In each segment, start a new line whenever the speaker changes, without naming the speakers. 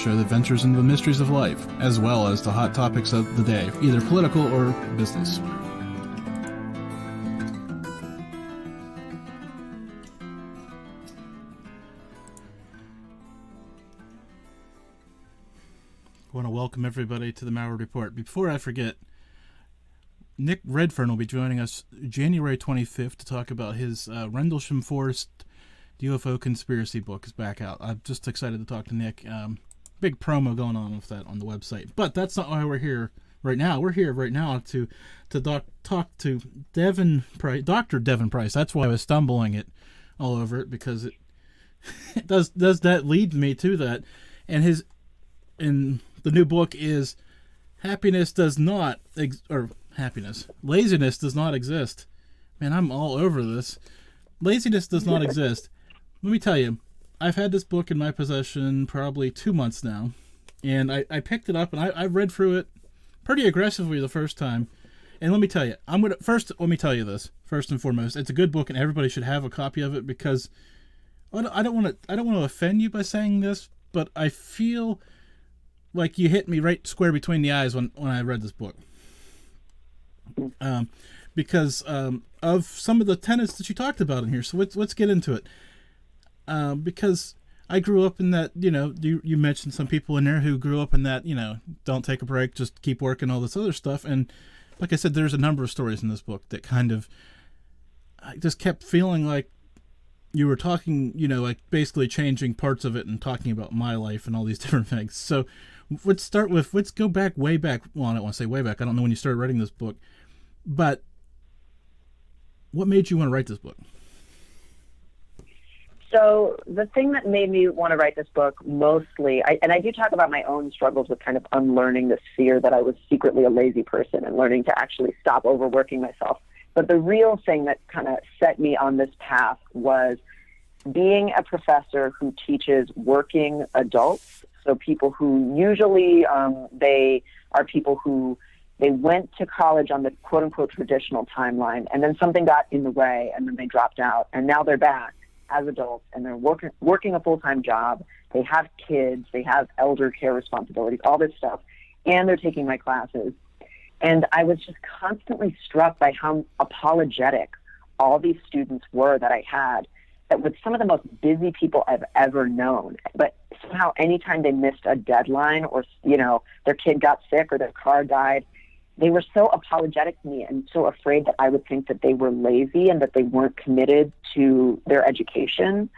show that ventures into the mysteries of life, as well as the hot topics of the day, either political or business. I want to welcome everybody to the Maurer Report. Before I forget, Nick Redfern will be joining us January 25th to talk about his Rendlesham Forest UFO conspiracy book is back out. I'm just excited to talk to Nick. Big promo going on with that on the website. But that's not why we're here right now. We're here right now to talk to Devin Price, Dr. Devin Price. That's why I was stumbling it all over it, because it does that lead me to that. And the new book is Laziness Does Not Exist. Man, I'm all over this. Laziness does not exist. Let me tell you, I've had this book in my possession probably 2 months now, and I picked it up and I read through it pretty aggressively the first time. And let me tell you, let me tell you this first and foremost. It's a good book, and everybody should have a copy of it, because I don't want to offend you by saying this, but I feel like you hit me right square between the eyes when I read this book. Because of some of the tenets that you talked about in here. So let's get into it. Because I grew up in that, you mentioned some people in there who grew up in that, don't take a break, just keep working, all this other stuff. And like I said, there's a number of stories in this book that kind of, I just kept feeling like you were talking, like basically changing parts of it and talking about my life and all these different things. So let's go back way back. Well, I don't want to say way back. I don't know when you started writing this book. But what made you want to write this book?
So the thing that made me want to write this book mostly, I do talk about my own struggles with kind of unlearning this fear that I was secretly a lazy person and learning to actually stop overworking myself. But the real thing that kind of set me on this path was being a professor who teaches working adults. So people who usually they are people who they went to college on the quote-unquote traditional timeline, and then something got in the way, and then they dropped out, and now they're back as adults, and they're working a full-time job. They have kids, they have elder care responsibilities, all this stuff, and they're taking my classes. And I was just constantly struck by how apologetic all these students were that I had, that with some of the most busy people I've ever known, but somehow anytime they missed a deadline or, their kid got sick or their car died, they were so apologetic to me and so afraid that I would think that they were lazy and that they weren't committed to their education.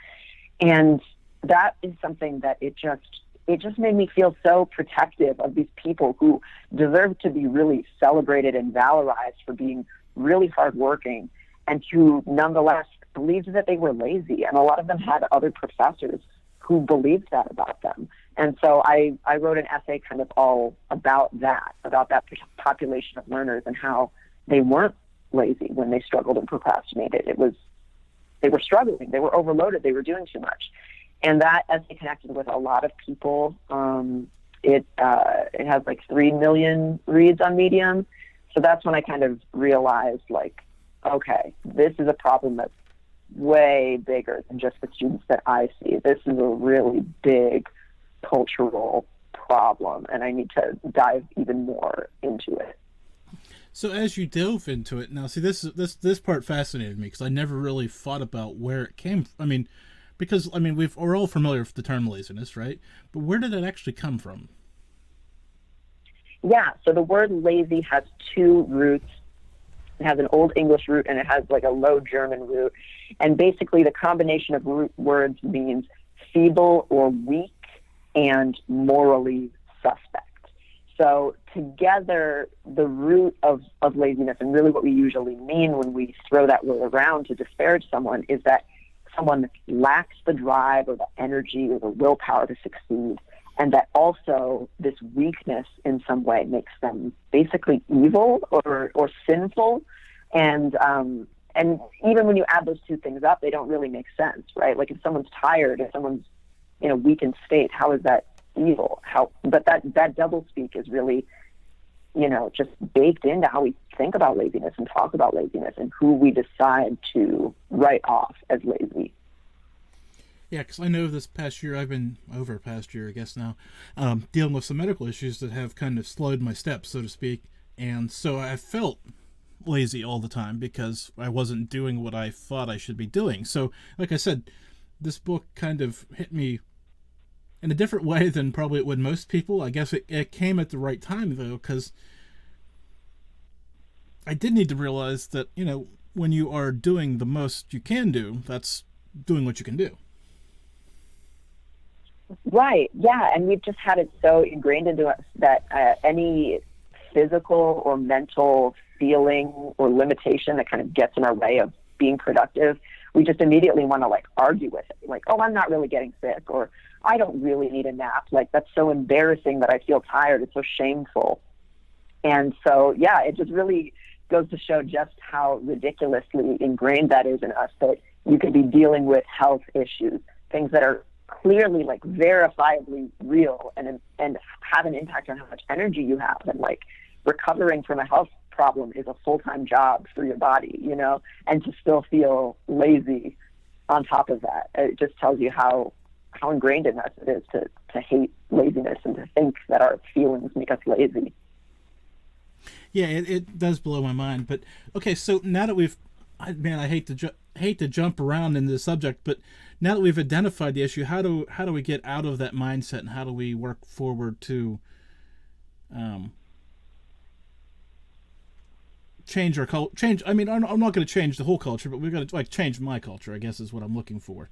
And that is something that it just made me feel so protective of these people who deserve to be really celebrated and valorized for being really hardworking, and who nonetheless believed that they were lazy. And a lot of them had other professors who believed that about them. And so I wrote an essay kind of all about that population of learners and how they weren't lazy when they struggled and procrastinated. They were struggling, they were overloaded, they were doing too much. And that essay connected with a lot of people. It has like 3 million reads on Medium. So that's when I kind of realized, like, okay, this is a problem that's way bigger than just the students that I see. This is a really big cultural problem, and I need to dive even more into it.
So as you dove into it, now see, this part fascinated me, because I never really thought about where it came from. We're all familiar with the term laziness, right? But where did it actually come from?
Yeah, so the word lazy has 2 roots. It has an Old English root and it has like a Low German root. And basically the combination of root words means feeble or weak and morally suspect. So together, the root of laziness, and really what we usually mean when we throw that word around to disparage someone, is that someone lacks the drive or the energy or the willpower to succeed, and that also this weakness in some way makes them basically evil or sinful. And even when you add those 2 things up, they don't really make sense, right? Like if someone's tired, if someone's in a weakened state, how is that evil? But that doublespeak is really, just baked into how we think about laziness and talk about laziness and who we decide to write off as lazy.
Yeah, because I know this past year, I've been over past year, I guess now, dealing with some medical issues that have kind of slowed my steps, so to speak. And so I felt lazy all the time because I wasn't doing what I thought I should be doing. So, like I said, this book kind of hit me in a different way than probably it would most people. I guess it came at the right time, though, because I did need to realize that, when you are doing the most you can do, that's doing what you can do.
Right. Yeah. And we've just had it so ingrained into us that any physical or mental feeling or limitation that kind of gets in our way of being productive, we just immediately want to argue with it. Like, oh, I'm not really getting sick, or I don't really need a nap. Like, that's so embarrassing that I feel tired. It's so shameful. And so, yeah, it just really goes to show just how ridiculously ingrained that is in us, that you could be dealing with health issues, things that are clearly verifiably real and have an impact on how much energy you have. And recovering from a health problem is a full-time job for your body, and to still feel lazy on top of that. It just tells you how ingrained in us it is to hate laziness and to think that our feelings make us lazy.
Yeah, it does blow my mind. But okay, so now that I hate to jump around in this subject, but now that we've identified the issue, how do we get out of that mindset, and how do we work forward to change our culture? I mean, I'm not going to change the whole culture, but we've got to change my culture, I guess, is what I'm looking for.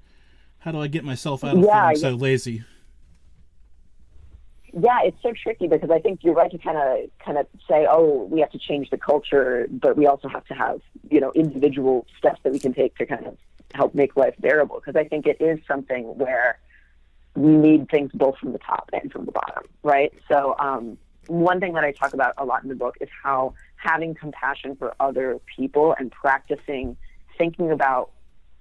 How do I get myself out of feeling so lazy?
Yeah, it's so tricky because I think you're right to kind of say, oh, we have to change the culture, but we also have to have, individual steps that we can take to kind of help make life bearable. Because I think it is something where we need things both from the top and from the bottom, right? So one thing that I talk about a lot in the book is how having compassion for other people and practicing thinking about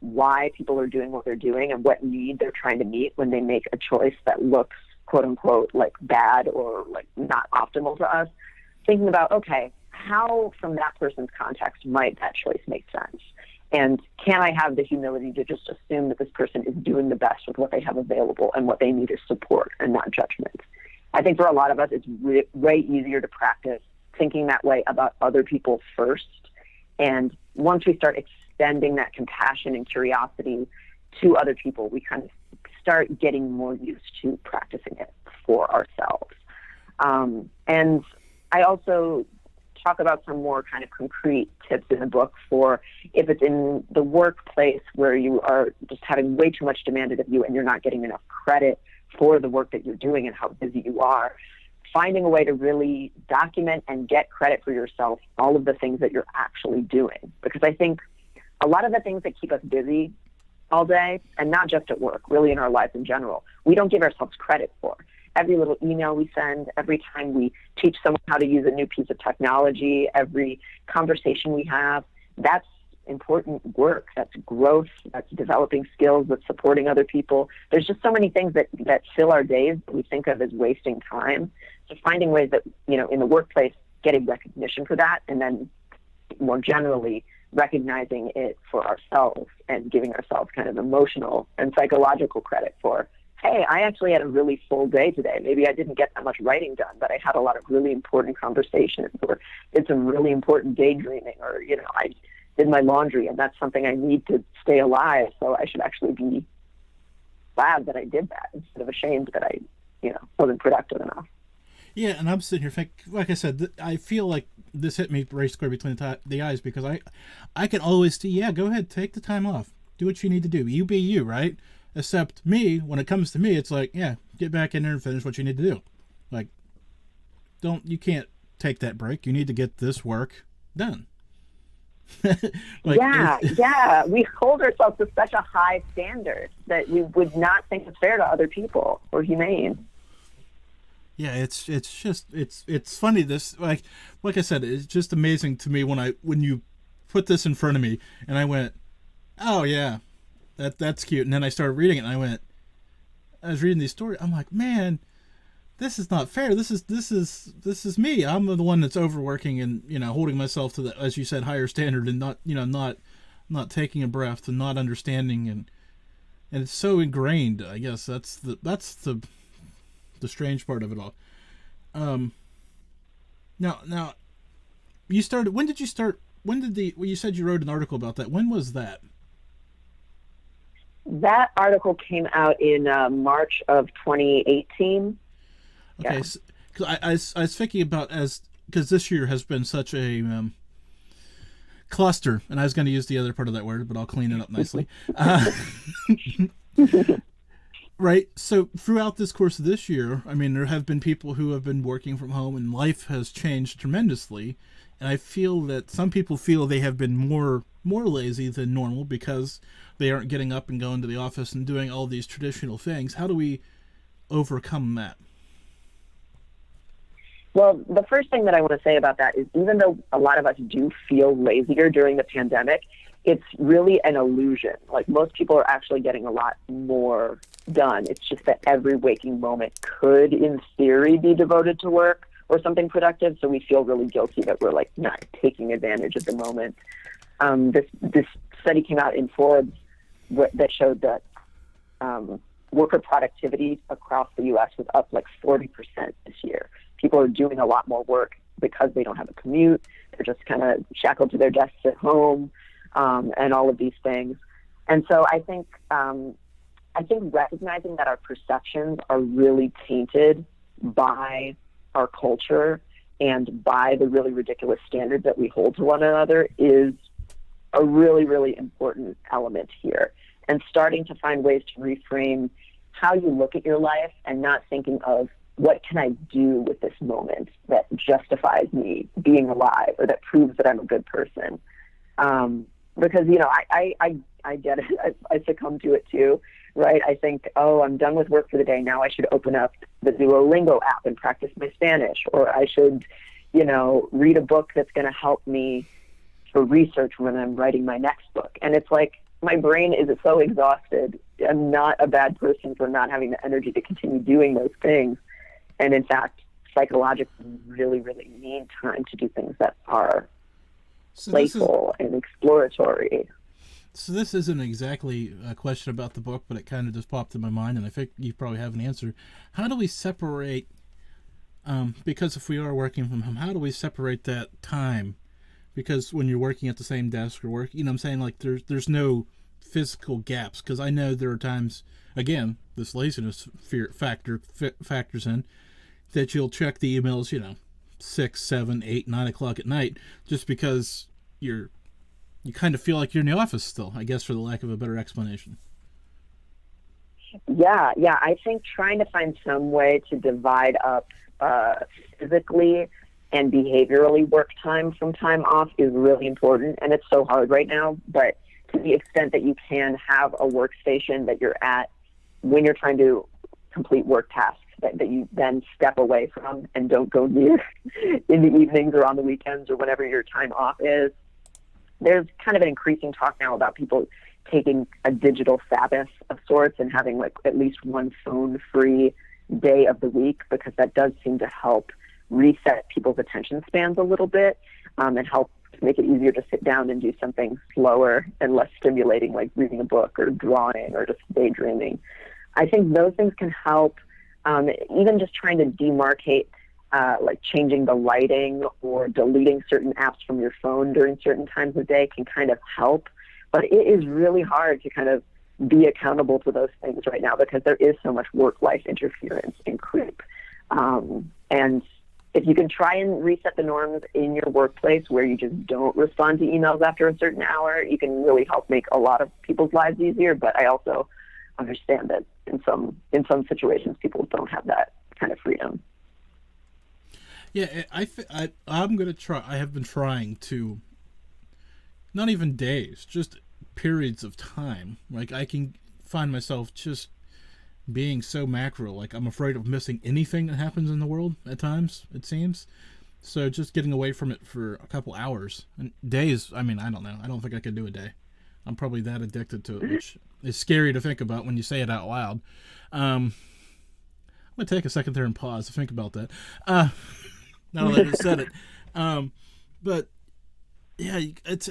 why people are doing what they're doing and what need they're trying to meet when they make a choice that looks quote unquote bad or not optimal to us, thinking about, okay, how from that person's context might that choice make sense? And can I have the humility to just assume that this person is doing the best with what they have available and what they need is support and not judgment? I think for a lot of us, it's way easier to practice thinking that way about other people first. And once we start extending that compassion and curiosity to other people, we kind of start getting more used to practicing it for ourselves. And I also talk about some more kind of concrete tips in the book for if it's in the workplace where you are just having way too much demanded of you and you're not getting enough credit for the work that you're doing and how busy you are, finding a way to really document and get credit for yourself, all of the things that you're actually doing. Because I think a lot of the things that keep us busy all day, and not just at work, really in our lives in general, we don't give ourselves credit for. Every little email we send, every time we teach someone how to use a new piece of technology, every conversation we have, that's important work, that's growth, that's developing skills, that's supporting other people. There's just so many things that fill our days that we think of as wasting time. So finding ways that, in the workplace, getting recognition for that, and then more generally, recognizing it for ourselves and giving ourselves kind of emotional and psychological credit for, hey, I actually had a really full day today. Maybe I didn't get that much writing done, but I had a lot of really important conversations or did some really important daydreaming, or, I did my laundry and that's something I need to stay alive. So I should actually be glad that I did that instead of ashamed that I, wasn't productive enough.
Yeah, and I'm sitting here thinking, like I said, I feel like this hit me right square between the eyes, because I can always see, yeah, go ahead, take the time off, do what you need to do, you be you, right? Except me, when it comes to me, it's like, yeah, get back in there and finish what you need to do. You can't take that break. You need to get this work done.
Yeah. We hold ourselves to such a high standard that we would not think it's fair to other people or humane.
Yeah, it's funny. This like I said, it's just amazing to me when you put this in front of me, and I went, oh yeah, that's cute. And then I started reading it, and I was reading these stories. I'm like, man, this is not fair. This is me. I'm the one that's overworking and holding myself to the, as you said, higher standard, and not taking a breath and not understanding and and it's so ingrained. I guess the strange part of it all. Um, now you started. When did you start? When did the? Well, you said you wrote an article about that. When was that?
That article came out in March of 2018.
Okay,
Yeah.
cause I was thinking about as because this year has been such a cluster, and I was going to use the other part of that word, but I'll clean it up nicely. Right. So throughout this course of this year, I mean, there have been people who have been working from home, and life has changed tremendously. And I feel that some people feel they have been more lazy than normal because they aren't getting up and going to the office and doing all these traditional things. How do we overcome that?
Well, the first thing that I want to say about that is even though a lot of us do feel lazier during the pandemic, it's really an illusion. Like most people are actually getting a lot more done. It's just that every waking moment could, in theory, be devoted to work or something productive. So we feel really guilty that we're like not taking advantage of the moment. This study came out in Forbes that showed that worker productivity across the U.S. was up like 40% this year. People are doing a lot more work because they don't have a commute. They're just kind of shackled to their desks at home, and all of these things. And so I think recognizing that our perceptions are really tainted by our culture and by the really ridiculous standards that we hold to one another is a really, really important element here. And starting to find ways to reframe how you look at your life and not thinking of what can I do with this moment that justifies me being alive or that proves that I'm a good person. Because, you know, I get it. I succumb to it too, right? I think, oh, I'm done with work for the day. Now I should open up the Duolingo app and practice my Spanish. Or I should, you know, read a book that's going to help me for research when I'm writing my next book. And it's like, my brain is so exhausted. I'm not a bad person for not having the energy to continue doing those things. And in fact, psychologically, really, really need time to do things that are playful and exploratory.
So this isn't exactly a question about the book, but it kind of just popped in my mind, and I think you probably have an answer. How do we separate, because if we are working from home, how do we separate that time? Because when you're working at the same desk or work, you know what I'm saying, like there's no physical gaps. Because I know there are times, again, this laziness factors in, that you'll check the emails, you know, 6, 7, 8, 9 o'clock at night, just because you kind of feel like you're in the office still, I guess, for the lack of a better explanation.
Yeah. I think trying to find some way to divide up physically and behaviorally work time from time off is really important. And it's so hard right now, but to the extent that you can have a workstation that you're at when you're trying to complete work tasks that you then step away from and don't go near in the evenings or on the weekends or whenever your time off is. There's kind of an increasing talk now about people taking a digital Sabbath of sorts and having like at least one phone-free day of the week, because that does seem to help reset people's attention spans a little bit, and help make it easier to sit down and do something slower and less stimulating, like reading a book or drawing or just daydreaming. I think those things can help. Even just trying to demarcate, like changing the lighting or deleting certain apps from your phone during certain times of day can kind of help. But it is really hard to kind of be accountable to those things right now because there is so much work-life interference and creep. And if you can try and reset the norms in your workplace where you just don't respond to emails after a certain hour, you can really help make a lot of people's lives easier. But I also understand that in some situations people don't have that kind of freedom.
Yeah, I'm going to try. I have been trying to, not even days, just periods of time. Like I can find myself just being so macro, like I'm afraid of missing anything that happens in the world at times, it seems. So just getting away from it for a couple hours. And days, I mean, I don't know. I don't think I could do a day. I'm probably that addicted to it, which is scary to think about when you say it out loud. I'm going to take a second there and pause to think about that. Now that I just said it. But yeah, it's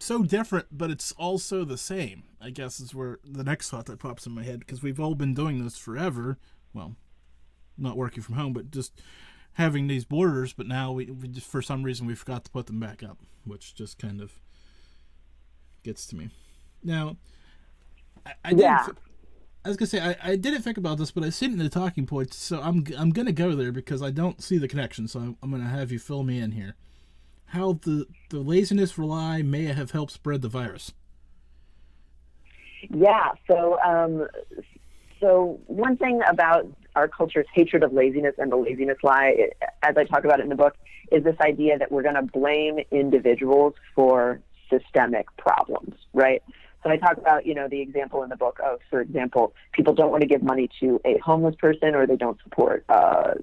so different, but it's also the same, I guess, is where the next thought that pops in my head, because we've all been doing this forever. Well, not working from home, but just having these borders, but now we just, for some reason, we forgot to put them back up, which just kind of gets to me. Now, I was gonna say I didn't think about this, but I seen it in the talking points, so I'm gonna go there because I don't see the connection. So I'm gonna have you fill me in here. How the laziness for lie may have helped spread the virus.
Yeah. So one thing about our culture's hatred of laziness and the laziness lie, as I talk about it in the book, is this idea that we're going to blame individuals for systemic problems, right? So I talk about, the example in the book of, for example, people don't want to give money to a homeless person, or they don't support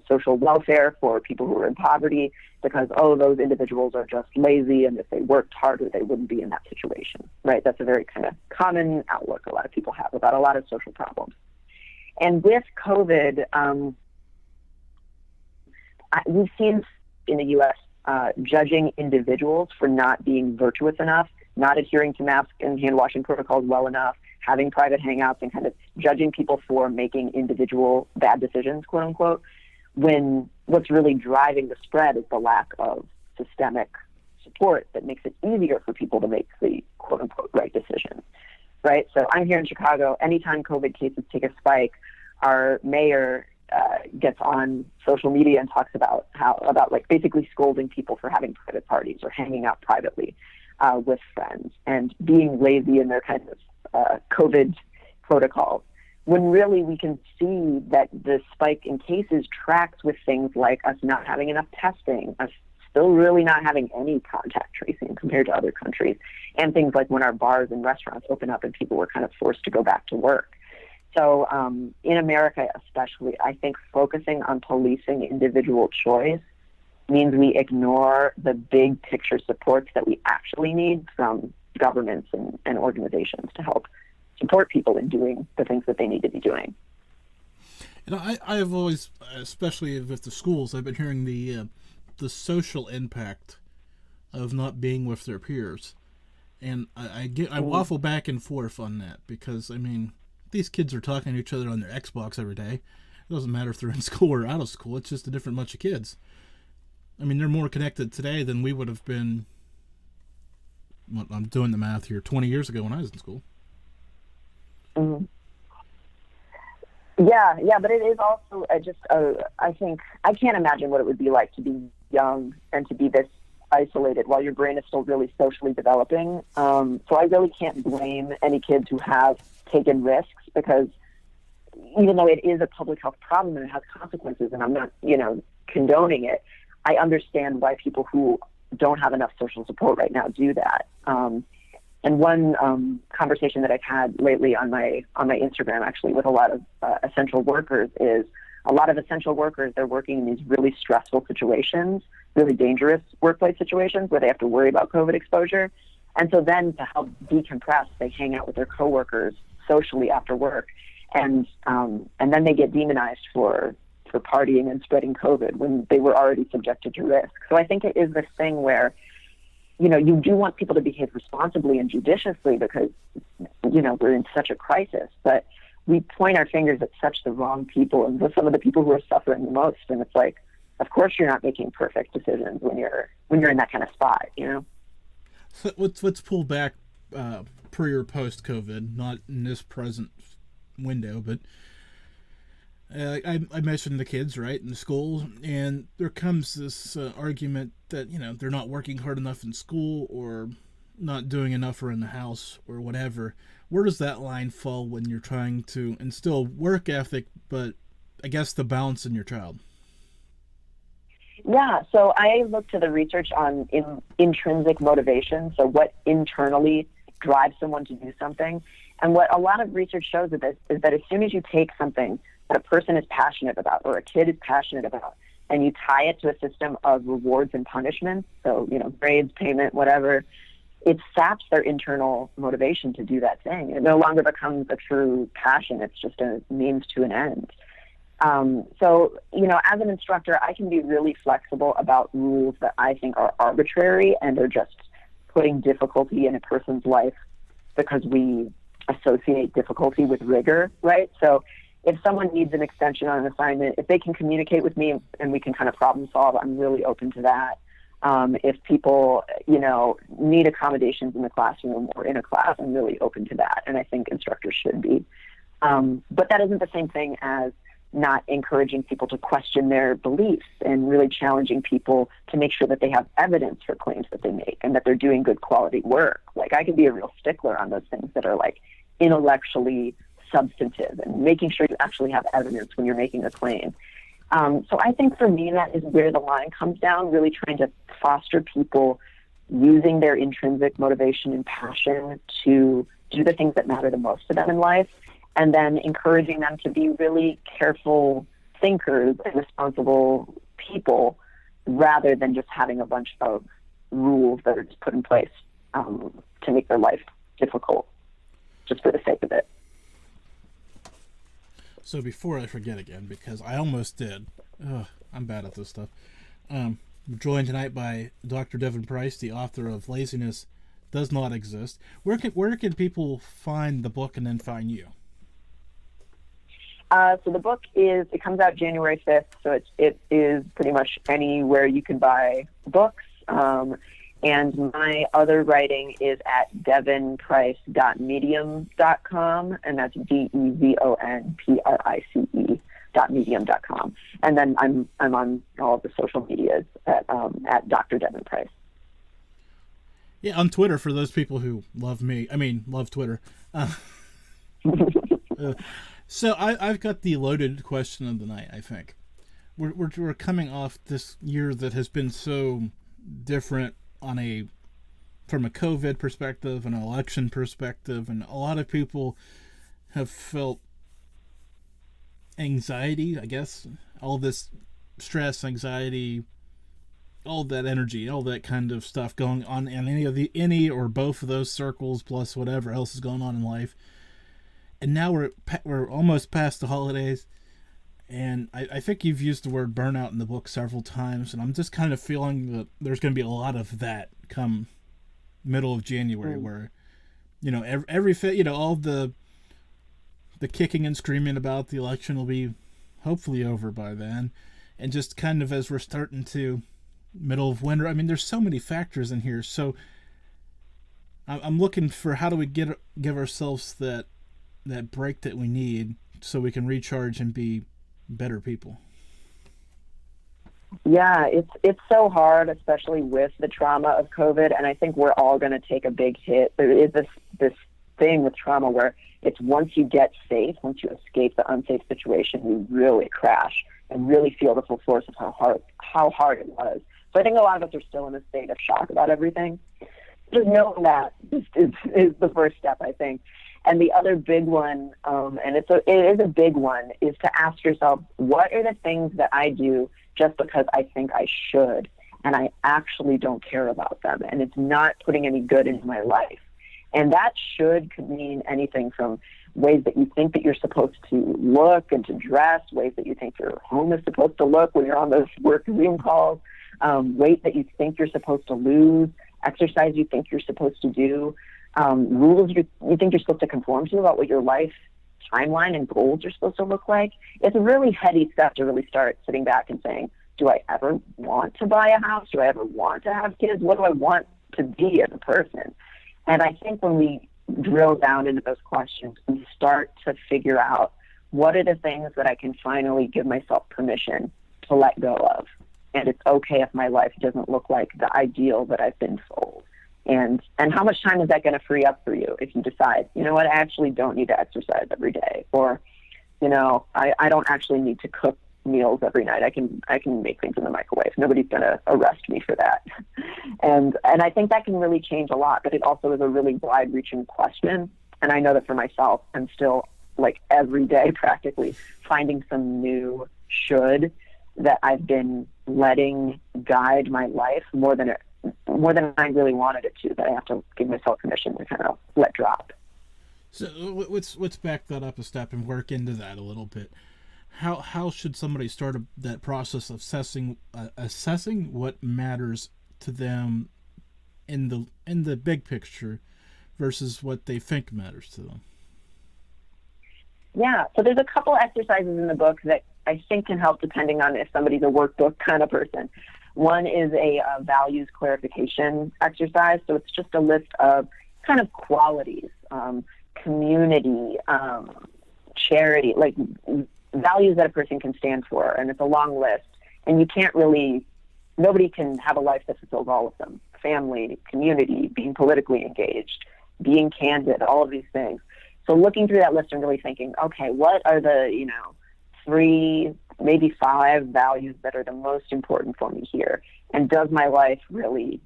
social welfare for people who are in poverty because, those individuals are just lazy, and if they worked harder, they wouldn't be in that situation, right? That's a very kind of common outlook a lot of people have about a lot of social problems. And with COVID, we've seen in the U.S. Judging individuals for not being virtuous enough, not adhering to mask and hand washing protocols well enough, having private hangouts, and kind of judging people for making individual bad decisions, quote unquote, when what's really driving the spread is the lack of systemic support that makes it easier for people to make the quote unquote right decisions. Right? So I'm here in Chicago. Anytime COVID cases take a spike, our mayor gets on social media and talks about basically scolding people for having private parties or hanging out privately with friends and being lazy in their kind of COVID protocols. When really we can see that the spike in cases tracks with things like us not having enough testing, us still really not having any contact tracing compared to other countries, and things like when our bars and restaurants open up and people were kind of forced to go back to work. So in America especially, I think focusing on policing individual choice means we ignore the big picture supports that we actually need from governments and organizations to help support people in doing the things that they need to be doing.
And I have always, especially with the schools, I've been hearing the social impact of not being with their peers, and I waffle back and forth on that because these kids are talking to each other on their Xbox every day. It doesn't matter if they're in school or out of school. It's just a different bunch of kids. They're more connected today than we would have been. Well, I'm doing the math here. 20 years ago when I was in school.
Mm-hmm. Yeah, but it is also I think I can't imagine what it would be like to be young and to be this isolated while your brain is still really socially developing. So I really can't blame any kids who have taken risks, because even though it is a public health problem and it has consequences, and I'm not, condoning it, I understand why people who don't have enough social support right now do that. And one conversation that I've had lately on my Instagram, actually, with a lot of essential workers, is a lot of essential workers, they're working in these really stressful situations, really dangerous workplace situations where they have to worry about COVID exposure. And so then to help decompress, they hang out with their coworkers socially after work. And then they get demonized for partying and spreading COVID when they were already subjected to risk. So I think it is this thing where, you do want people to behave responsibly and judiciously because, we're in such a crisis. But we point our fingers at such the wrong people and with some of the people who are suffering the most. And it's like, of course you're not making perfect decisions when you're in that kind of spot,
So let's pull back pre or post COVID, not in this present window, but I mentioned the kids, right, in the schools, and there comes this argument that, they're not working hard enough in school or not doing enough around the house or whatever. Where does that line fall when you're trying to instill work ethic, but I guess the balance in your child?
Yeah, so I look to the research on intrinsic motivation, so what internally drives someone to do something. And what a lot of research shows is that as soon as you take something that a person is passionate about or a kid is passionate about, and you tie it to a system of rewards and punishments, so, grades, payment, whatever, it saps their internal motivation to do that thing. It no longer becomes a true passion. It's just a means to an end. So, as an instructor, I can be really flexible about rules that I think are arbitrary and are just putting difficulty in a person's life because we associate difficulty with rigor, right? So if someone needs an extension on an assignment, if they can communicate with me and we can kind of problem solve, I'm really open to that. If people, need accommodations in the classroom or in a class, I'm really open to that. And I think instructors should be. But that isn't the same thing as not encouraging people to question their beliefs and really challenging people to make sure that they have evidence for claims that they make and that they're doing good quality work. Like, I can be a real stickler on those things that are like intellectually substantive and making sure you actually have evidence when you're making a claim. So I think for me, that is where the line comes down, really trying to foster people using their intrinsic motivation and passion to do the things that matter the most to them in life, and then encouraging them to be really careful thinkers and responsible people rather than just having a bunch of rules that are just put in place to make their life difficult just for the sake of it.
So before I forget again, because I almost did, I'm bad at this stuff, I'm joined tonight by Dr. Devin Price, the author of Laziness Does Not Exist. Where can people find the book and then find you?
So the book comes out January 5th, so it is pretty much anywhere you can buy books. And my other writing is at devonprice.medium.com, and that's DEVONPRICE.medium.com. And then I'm on all of the social medias at Dr. Devin Price.
Yeah, on Twitter, for those people who love Twitter. So I've got the loaded question of the night, I think. We're coming off this year that has been so different from a COVID perspective, an election perspective, and a lot of people have felt anxiety, I guess, all this stress, anxiety, all that energy, all that kind of stuff going on in any or both of those circles, plus whatever else is going on in life. And now we're almost past the holidays, and I think you've used the word burnout in the book several times, and I'm just kind of feeling that there's going to be a lot of that come middle of January, where, all the kicking and screaming about the election will be hopefully over by then, and just kind of as we're starting to middle of winter. I mean, there's so many factors in here, so I'm looking for how do we give ourselves that break that we need so we can recharge and be better people.
Yeah, it's so hard, especially with the trauma of COVID, and I think we're all going to take a big hit. There is this thing with trauma where it's once you get safe, once you escape the unsafe situation, you really crash and really feel the full force of how hard it was. So I think a lot of us are still in a state of shock about everything. Just knowing that is the first step, I think. And the other big one, and it is a big one, is to ask yourself, what are the things that I do just because I think I should, and I actually don't care about them, and it's not putting any good into my life? And that could mean anything from ways that you think that you're supposed to look and to dress, ways that you think your home is supposed to look when you're on those work Zoom calls, weight that you think you're supposed to lose, exercise you think you're supposed to do, rules you think you're supposed to conform to about what your life timeline and goals are supposed to look like. It's a really heady step to really start sitting back and saying, do I ever want to buy a house? Do I ever want to have kids? What do I want to be as a person? And I think when we drill down into those questions, we start to figure out what are the things that I can finally give myself permission to let go of. And it's okay if my life doesn't look like the ideal that I've been sold. And how much time is that going to free up for you if you decide, you know what, I actually don't need to exercise every day, or, I don't actually need to cook meals every night. I can make things in the microwave. Nobody's going to arrest me for that. And I think that can really change a lot, but it also is a really wide-reaching question. And I know that for myself, I'm still, like, every day practically finding some new should that I've been letting guide my life more than I really wanted it to, that I have to give myself permission to kind of let drop.
So let's back that up a step and work into that a little bit. How should somebody start that process of assessing what matters to them in the big picture versus what they think matters to them?
Yeah, so there's a couple exercises in the book that I think can help depending on if somebody's a workbook kind of person. One is a values clarification exercise. So it's just a list of kind of qualities, community, charity, like values that a person can stand for. And it's a long list. And you can't really, nobody can have a life that fulfills all of them. Family, community, being politically engaged, being candid, all of these things. So looking through that list and really thinking, okay, what are the, 3, maybe 5 values that are the most important for me here? And does my life really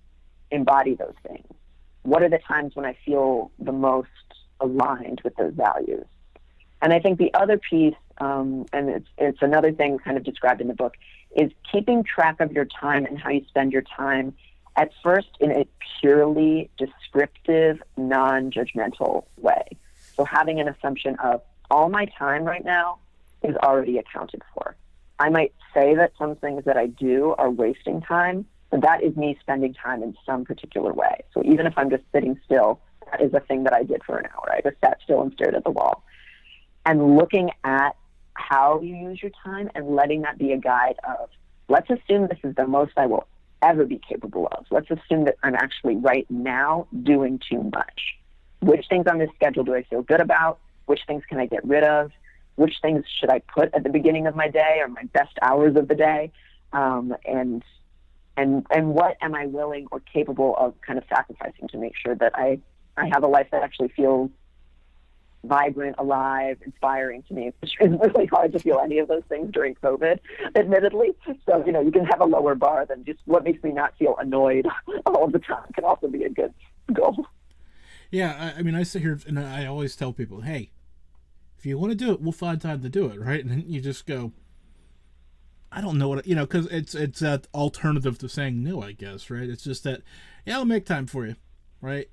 embody those things? What are the times when I feel the most aligned with those values? And I think the other piece, and it's another thing kind of described in the book, is keeping track of your time and how you spend your time, at first in a purely descriptive, non-judgmental way. So having an assumption of all my time right now is already accounted for. I might say that some things that I do are wasting time, but that is me spending time in some particular way. So even if I'm just sitting still, that is a thing that I did for an hour. I just sat still and stared at the wall. And looking at how you use your time and letting that be a guide of, let's assume this is the most I will ever be capable of. Let's assume that I'm actually right now doing too much. Which things on this schedule do I feel good about? Which things can I get rid of? Which things should I put at the beginning of my day or my best hours of the day? And what am I willing or capable of kind of sacrificing to make sure that I have a life that actually feels vibrant, alive, inspiring to me, which is really hard to feel any of those things during COVID, admittedly. So, you can have a lower bar than just what makes me not feel annoyed all the time can also be a good goal.
Yeah, I mean, I sit here and I always tell people, hey, if you want to do it, we'll find time to do it, right? And then you just go, I don't know what, because it's that alternative to saying no, I guess, right? It's just that, yeah, I'll make time for you, right?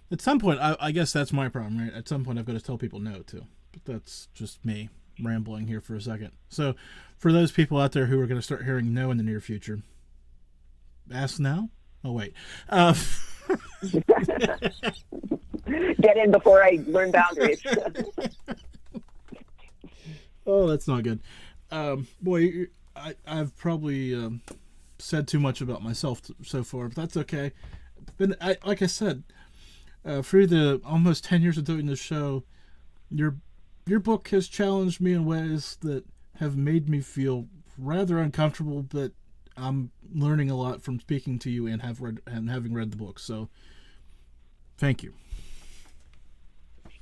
At some point, I guess that's my problem, right? At some point, I've got to tell people no, too. But that's just me rambling here for a second. So for those people out there who are going to start hearing no in the near future, ask now? Oh, wait.
Get in before I learn boundaries.
Oh, that's not good. Boy, I've probably said too much about myself so far, but that's okay. But like I said, through the almost 10 years of doing this show, your book has challenged me in ways that have made me feel rather uncomfortable, but I'm learning a lot from speaking to you and having read the book. So, thank you.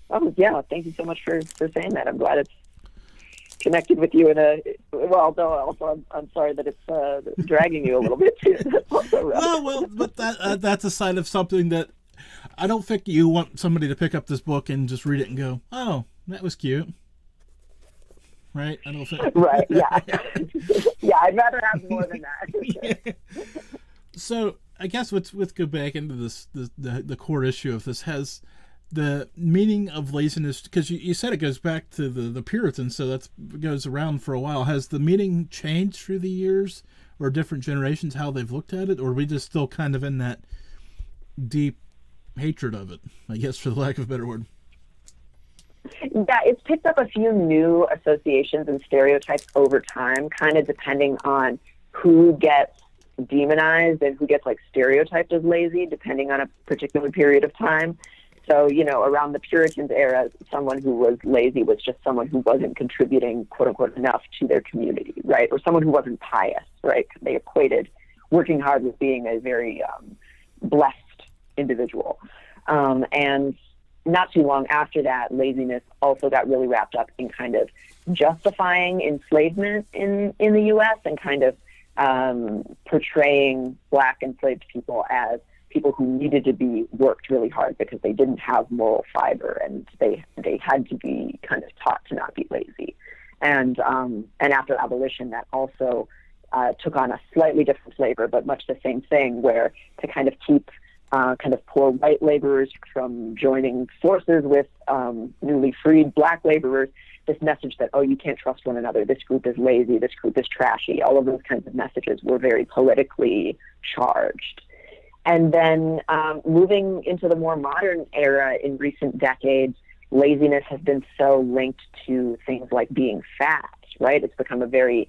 Oh yeah, thank you so much for saying that. I'm glad it's connected with you in a also I'm sorry that it's dragging you a little bit too. That's also rough.
Well, but that's a sign of something that I don't think you want somebody to pick up this book and just read it and go, oh, that was cute. Right? I don't think.
Right, yeah. Yeah, I'd rather have more than that. For sure.
Yeah. So I guess let's go back into this the core issue of this. Has the meaning of laziness, because you said it goes back to the Puritans, so that goes around for a while. Has the meaning changed through the years or different generations, how they've looked at it? Or are we just still kind of in that deep hatred of it, I guess, for the lack of a better word?
Yeah, it's picked up a few new associations and stereotypes over time, kind of depending on who gets demonized and who gets stereotyped as lazy, depending on a particular period of time. So, around the Puritans era, someone who was lazy was just someone who wasn't contributing, quote unquote, enough to their community, right? Or someone who wasn't pious, right? They equated working hard with being a very blessed individual. And not too long after that, laziness also got really wrapped up in kind of justifying enslavement in the U.S. and kind of portraying Black enslaved people as people who needed to be worked really hard because they didn't have moral fiber and they had to be kind of taught to not be lazy. And after abolition, that also took on a slightly different flavor, but much the same thing, where to kind of keep kind of poor white laborers from joining forces with newly freed Black laborers, this message that, oh, you can't trust one another, this group is lazy, this group is trashy, all of those kinds of messages were very politically charged. And then moving into the more modern era in recent decades, laziness has been so linked to things like being fat, right? It's become an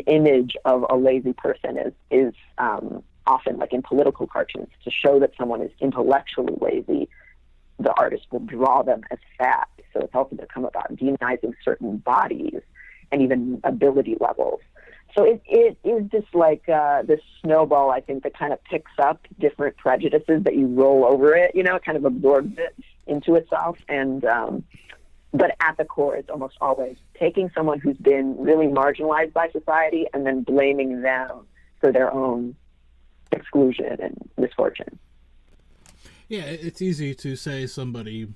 image of a lazy person is often like in political cartoons. To show that someone is intellectually lazy, the artist will draw them as fat. So it's also become about demonizing certain bodies and even ability levels. So it is just like this snowball, I think, that kind of picks up different prejudices that you roll over it, it kind of absorbs it into itself. And but at the core, it's almost always taking someone who's been really marginalized by society and then blaming them for their own exclusion and misfortune.
Yeah, it's easy to say somebody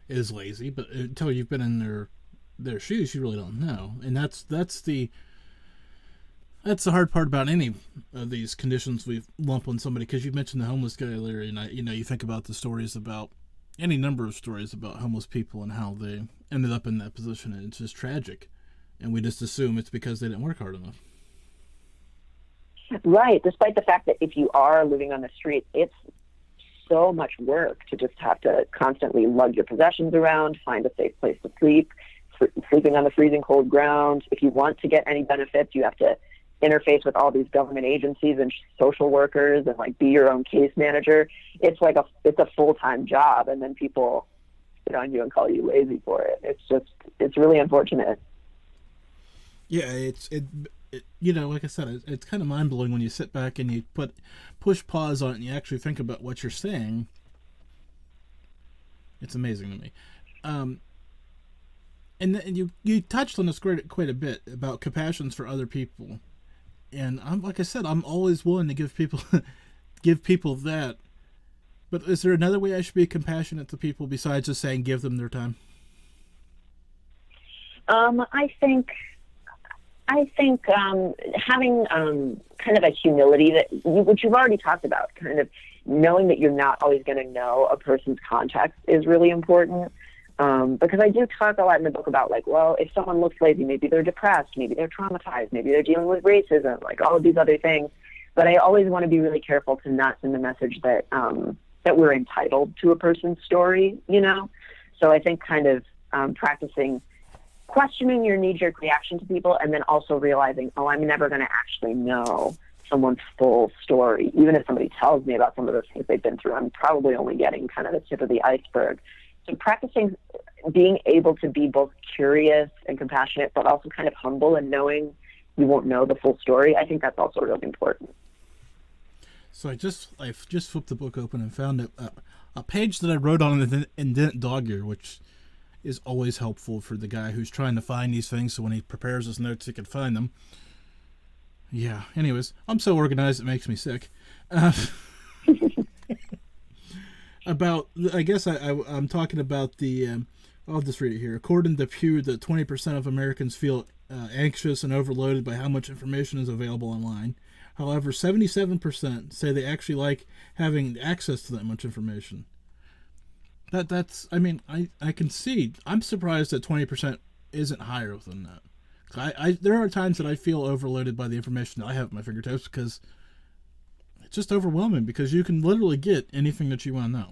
is lazy, but until you've been in their shoes, you really don't know. And that's the hard part about any of these conditions we lump on somebody, because you mentioned the homeless guy, Larry, and you think about the stories about any number of stories about homeless people and how they ended up in that position, and it's just tragic. And we just assume it's because they didn't work hard enough.
Right, despite the fact that if you are living on the street, it's so much work to just have to constantly lug your possessions around, find a safe place to sleep, sleeping on the freezing cold ground. If you want to get any benefits, you have to interface with all these government agencies and social workers and like be your own case manager. It's like it's a full-time job, and then people sit on you and call you lazy for it. It's really unfortunate.
Yeah, it like I said, it's kind of mind-blowing when you sit back and you push pause on it and you actually think about what you're saying. It's amazing to me. And you touched on this quite a bit about compassions for other people. And like I said, I'm always willing to give people that. But is there another way I should be compassionate to people besides just saying give them their time? I think having kind of a humility which you've already talked about, kind of knowing that you're not always going to know a person's context is really important. Because I do talk a lot in the book about like, well, if someone looks lazy, maybe they're depressed, maybe they're traumatized, maybe they're dealing with racism, like all of these other things. But I always want to be really careful to not send the message that that we're entitled to a person's story, So I think kind of practicing questioning your knee-jerk reaction to people, and then also realizing, I'm never going to actually know someone's full story. Even if somebody tells me about some of the things they've been through, I'm probably only getting kind of the tip of the iceberg. So practicing being able to be both curious and compassionate, but also kind of humble and knowing you won't know the full story, I think that's also really important. So I just flipped the book open and found a page that I wrote on an indent dog ear, which is always helpful for the guy who's trying to find these things, so when he prepares his notes he can find them. Yeah, anyways, I'm so organized it makes me sick. About, I guess I'm talking about the, I'll just read it here. According to Pew, that 20% of Americans feel anxious and overloaded by how much information is available online. However, 77% say they actually like having access to that much information. That's I mean, I can see. I'm surprised that 20% isn't higher than that. There are times that I feel overloaded by the information that I have at my fingertips because it's just overwhelming, because you can literally get anything that you want to know.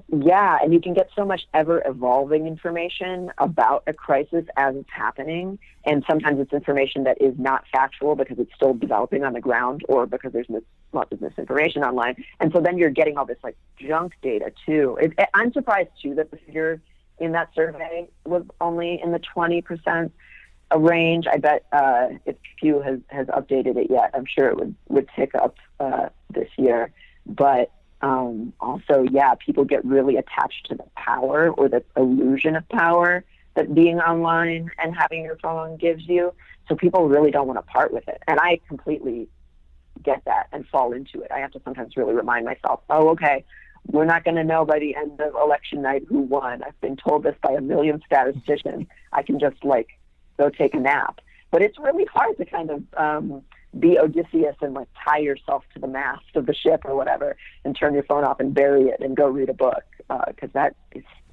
Yeah, and you can get so much ever-evolving information about a crisis as it's happening, and sometimes it's information that is not factual because it's still developing on the ground, or because there's lots of misinformation online, and so then you're getting all this like junk data too. I'm surprised too that the figure in that survey was only in the 20% range. I bet if Pew has updated it yet, I'm sure it would tick up this year, but also, yeah, people get really attached to the power or the illusion of power that being online and having your phone gives you. So people really don't want to part with it. And I completely get that and fall into it. I have to sometimes really remind myself, okay, we're not going to know by the end of election night who won. I've been told this by a million statisticians. I can just go take a nap. But it's really hard to kind of be Odysseus and tie yourself to the mast of the ship or whatever and turn your phone off and bury it and go read a book, because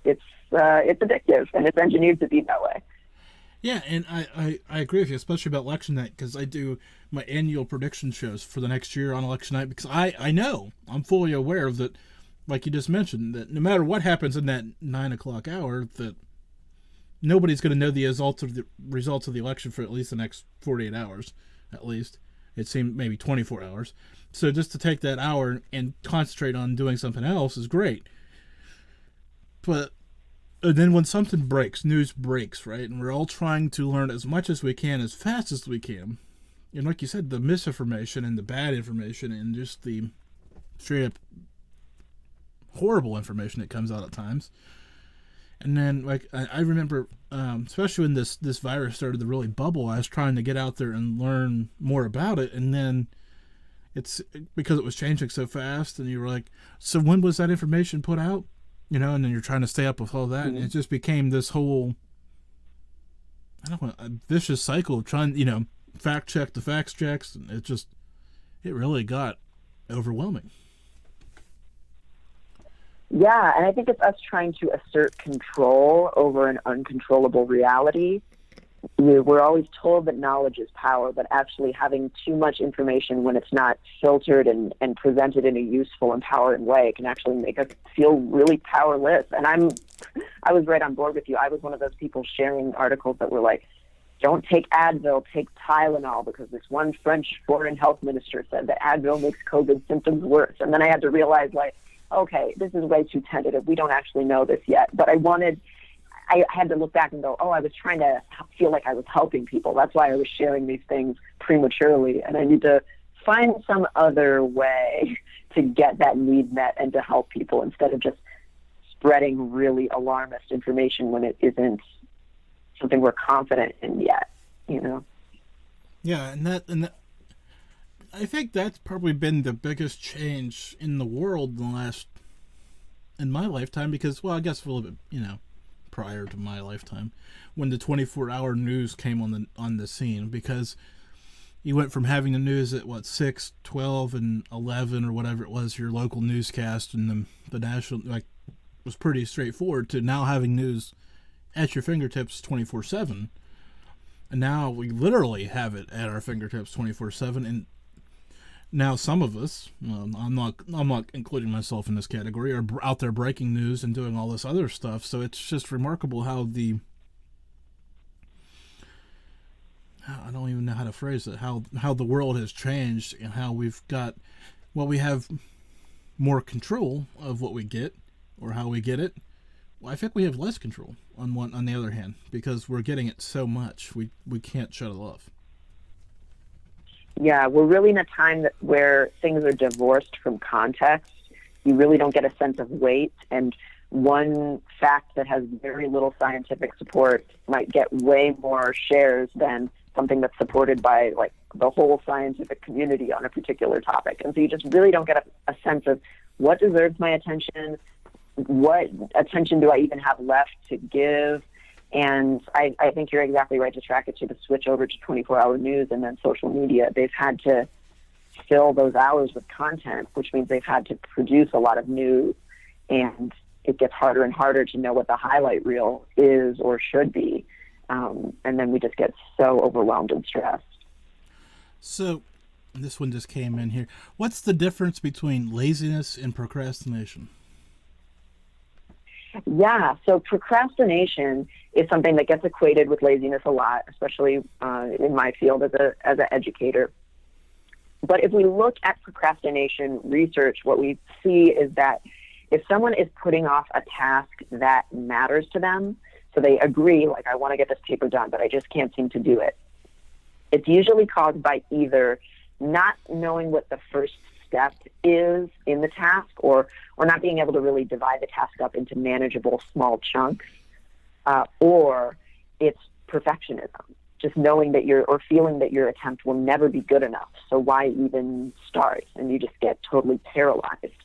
it's addictive and it's engineered to be that way.
Yeah, and I agree with you, especially about election night, because I do my annual prediction shows for the next year on election night, because I know, I'm fully aware of that, like you just mentioned, that no matter what happens in that 9 o'clock hour, that nobody's going to know the results of the election for at least the next 48 hours, at least. It seemed maybe 24 hours. So just to take that hour and concentrate on doing something else is great. But then when something breaks, news breaks, right? And we're all trying to learn as much as we can, as fast as we can. And like you said, the misinformation and the bad information and just the straight up horrible information that comes out at times. And then, like, I remember, especially when this virus started to really bubble, I was trying to get out there and learn more about it. And then it's because it was changing so fast, and you were like, so when was that information put out? You know, and then you're trying to stay up with all that, and it just became this whole, I don't know, a vicious cycle of trying, fact check the facts checks, and it really got overwhelming.
Yeah, and I think it's us trying to assert control over an uncontrollable reality. We're always told that knowledge is power, but actually having too much information when it's not filtered and presented in a useful, empowering way can actually make us feel really powerless. And I was right on board with you. I was one of those people sharing articles that were like, don't take Advil, take Tylenol, because this one French foreign health minister said that Advil makes COVID symptoms worse. And then I had to realize, like, okay, this is way too tentative. We don't actually know this yet. But I had to look back and go, I was trying to feel like I was helping people. That's why I was sharing these things prematurely. And I need to find some other way to get that need met and to help people instead of just spreading really alarmist information when it isn't something we're confident in yet,
Yeah, and that I think that's probably been the biggest change in the world in my lifetime, because, well, I guess a little bit, prior to my lifetime, when the 24-hour news came on the scene, because you went from having the news at 6, 12, and 11 or whatever it was, your local newscast, and the national, like, was pretty straightforward, to now having news at your fingertips 24/7. And now we literally have it at our fingertips 24/7. And now some of us, I'm not including myself in this category, are out there breaking news and doing all this other stuff. So it's just remarkable how I don't even know how to phrase it, how the world has changed, and how we have more control of what we get or how we get it. Well, I think we have less control on the other hand, because we're getting it so much we can't shut it off.
Yeah, we're really in a time where things are divorced from context. You really don't get a sense of weight, and one fact that has very little scientific support might get way more shares than something that's supported by, like, the whole scientific community on a particular topic. And so you just really don't get a sense of what deserves my attention, what attention do I even have left to give. And I think you're exactly right to track it to the switch over to 24-hour news and then social media. They've had to fill those hours with content, which means they've had to produce a lot of news, and it gets harder and harder to know what the highlight reel is or should be. And then we just get so overwhelmed and stressed.
So this one just came in here. What's the difference between laziness and procrastination?
Yeah, so procrastination is something that gets equated with laziness a lot, especially in my field as an educator. But if we look at procrastination research, what we see is that if someone is putting off a task that matters to them, so they agree, like, I want to get this paper done, but I just can't seem to do it, it's usually caused by either not knowing what the first step is in the task, or not being able to really divide the task up into manageable small chunks, or it's perfectionism, just knowing that or feeling that your attempt will never be good enough, so why even start, and you just get totally paralyzed.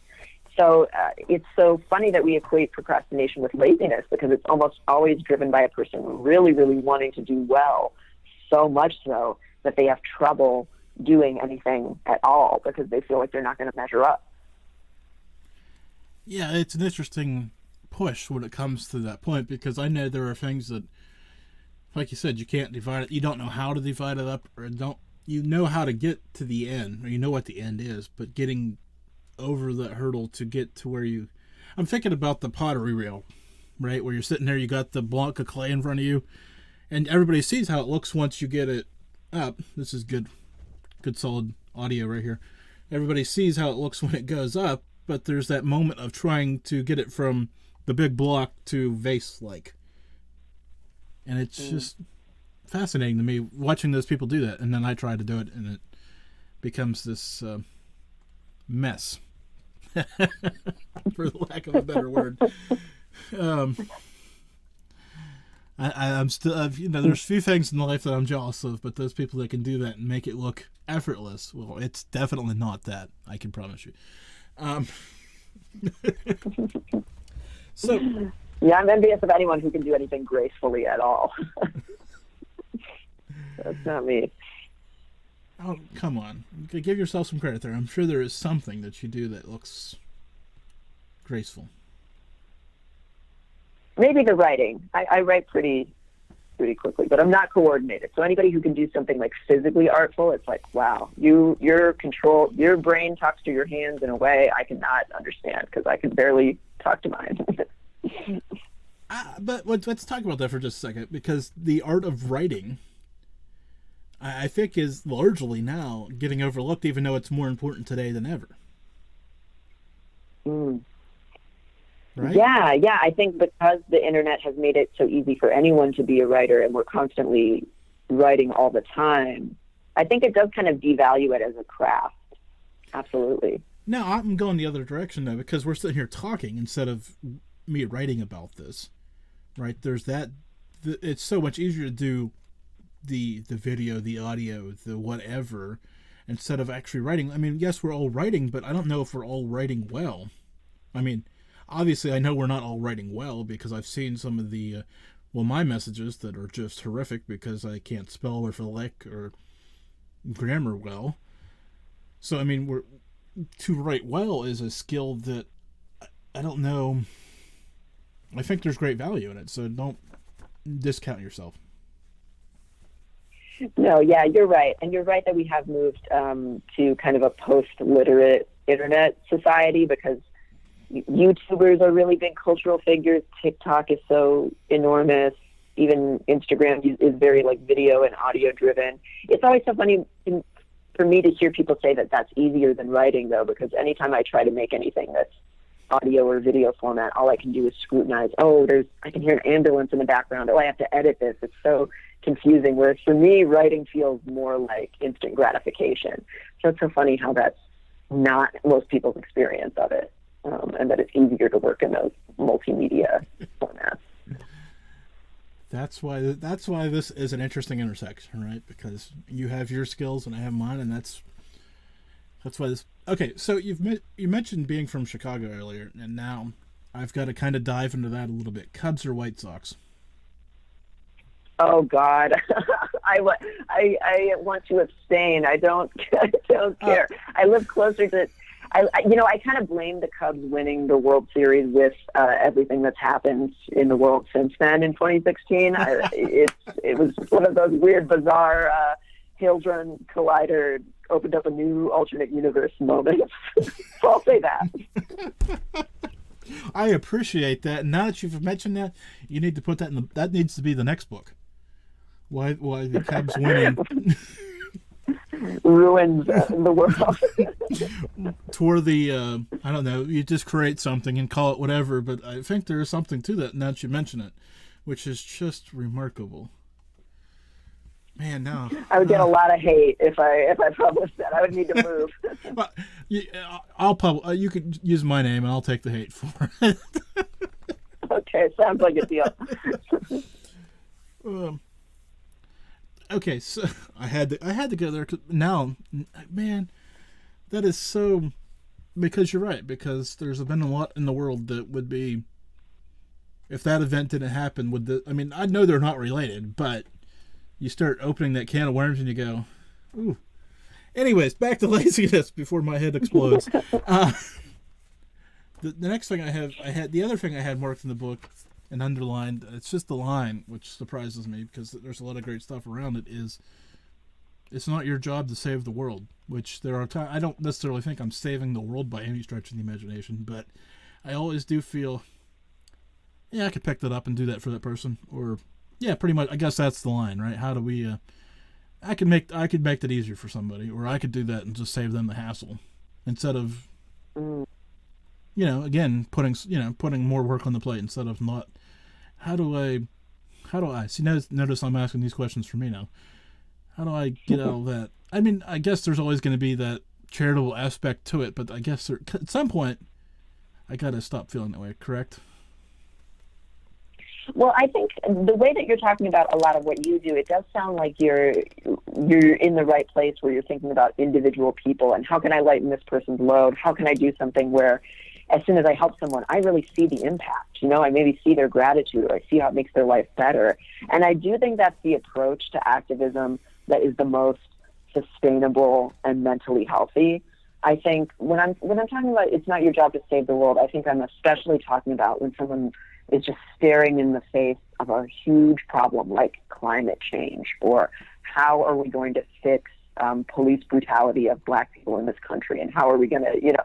So it's so funny that we equate procrastination with laziness, because it's almost always driven by a person really, really wanting to do well, so much so that they have trouble doing anything at all because they feel like they're not going to measure up.
Yeah, it's an interesting push when it comes to that point, because I know there are things that like you said, you can't divide it. You don't know how to divide it up, or don't you know how to get to the end, or you know what the end is, but getting over that hurdle to get to where you. I'm thinking about the pottery reel, right? Where you're sitting there, you got the block of clay in front of you, and everybody sees how it looks once you get it up. This is good solid audio right here. Everybody sees how it looks when it goes up, but there's that moment of trying to get it from the big block to vase-like. And it's just fascinating to me watching those people do that. And then I try to do it, and it becomes this mess, for the lack of a better word. I'm still, there's few things in life that I'm jealous of, but those people that can do that and make it look effortless, well, it's definitely not that. I can promise you. So,
yeah, I'm envious of anyone who can do anything gracefully at all. That's not me.
Oh, come on. Give yourself some credit there. I'm sure there is something that you do that looks graceful. Maybe
the writing. I write pretty quickly, but I'm not coordinated. So anybody who can do something like physically artful, it's like, wow, your brain talks to your hands in a way I cannot understand because I can barely talk to mine.
But let's talk about that for just a second, because the art of writing, I think, is largely now getting overlooked, even though it's more important today than ever. Right? Yeah. I think because the internet has made it so easy for anyone to be a writer, and we're constantly writing all the time, I think it does kind of devalue it as a craft. Absolutely. No, I'm going the other direction, though, because we're sitting here talking instead of me writing about this, right? There's that. It's so much easier to do the video, the audio, the whatever, instead of actually writing. I mean, yes, we're all writing, but I don't know if we're all writing well. I mean, obviously, I know we're not all writing well, because I've seen some of the, my messages that are just horrific because I can't spell or lick or grammar well. So, I mean, to write well is a skill that I don't know. I think there's great value in it, so don't discount yourself.
No, yeah, you're right. And you're right that we have moved to kind of a post-literate internet society, because YouTubers are really big cultural figures. TikTok is so enormous. Even Instagram is very like video and audio driven. It's always so funny for me to hear people say that that's easier than writing, though, because anytime I try to make anything that's audio or video format, all I can do is scrutinize. Oh, I can hear an ambulance in the background. Oh, I have to edit this. It's so confusing. Whereas for me, writing feels more like instant gratification. So it's so funny how that's not most people's experience of it, and that it's easier to work in those multimedia formats.
That's why this is an interesting intersection, right? Because you have your skills and I have mine, and that's why this. Okay, so you mentioned being from Chicago earlier, and now I've got to kind of dive into that a little bit. Cubs or White Sox?
Oh God, I want to abstain. I don't care. I live closer to. I kind of blame the Cubs winning the World Series with everything that's happened in the world since then in 2016. It was one of those weird, bizarre Hadron Collider opened up a new alternate universe moments. So I'll say that.
I appreciate that. And now that you've mentioned that, you need to put that that needs to be the next book. Why the Cubs winning
ruins the world.
Toward the I don't know, you just create something and call it whatever, but I think there is something to that now that you mention it, which is just remarkable. Man, no.
I would get a lot of hate if I published that. I would need to move.
Well, I'll you could use my name and I'll take the hate for it.
Okay, sounds like a deal.
Okay, so I had to go there. Now, man, that is so, because you're right, because there's been a lot in the world that would be, if that event didn't happen, I know they're not related, but you start opening that can of worms and you go, ooh. Anyways, back to laziness before my head explodes. The next thing the other thing I had marked in the book and underlined. It's just the line which surprises me because there's a lot of great stuff around it. Is it's not your job to save the world, which there are times I don't necessarily think I'm saving the world by any stretch of the imagination, but I always do feel, yeah, I could pick that up and do that for that person, or yeah, pretty much. I guess that's the line, right? How do we? I could make that easier for somebody, or I could do that and just save them the hassle instead of, again putting more work on the plate instead of not. How do I see? Notice I'm asking these questions for me now. How do I get out of that? I mean, I guess there's always going to be that charitable aspect to it, but I guess at some point, I gotta stop feeling that way. Correct?
Well, I think the way that you're talking about a lot of what you do, it does sound like you're in the right place where you're thinking about individual people and how can I lighten this person's load? How can I do something where as soon as I help someone, I really see the impact. I maybe see their gratitude or I see how it makes their life better. And I do think that's the approach to activism that is the most sustainable and mentally healthy. I think when I'm talking about it's not your job to save the world, I think I'm especially talking about when someone is just staring in the face of a huge problem like climate change, or how are we going to fix police brutality of Black people in this country, and how are we going to,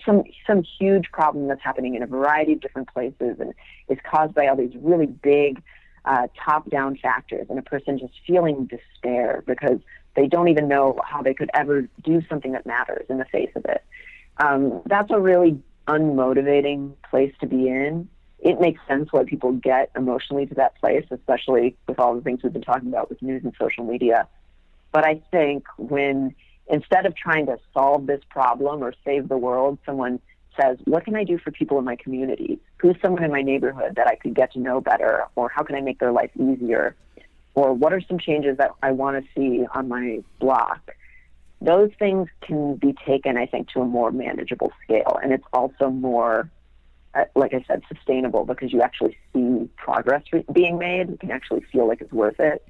some huge problem that's happening in a variety of different places and is caused by all these really big top-down factors, and a person just feeling despair because they don't even know how they could ever do something that matters in the face of it. That's a really unmotivating place to be in. It makes sense why people get emotionally to that place, especially with all the things we've been talking about with news and social media. But I think when instead of trying to solve this problem or save the world, someone says, what can I do for people in my community? Who's someone in my neighborhood that I could get to know better? Or how can I make their life easier? Or what are some changes that I want to see on my block? Those things can be taken, I think, to a more manageable scale. And it's also more, like I said, sustainable because you actually see progress being made. You can actually feel like it's worth it.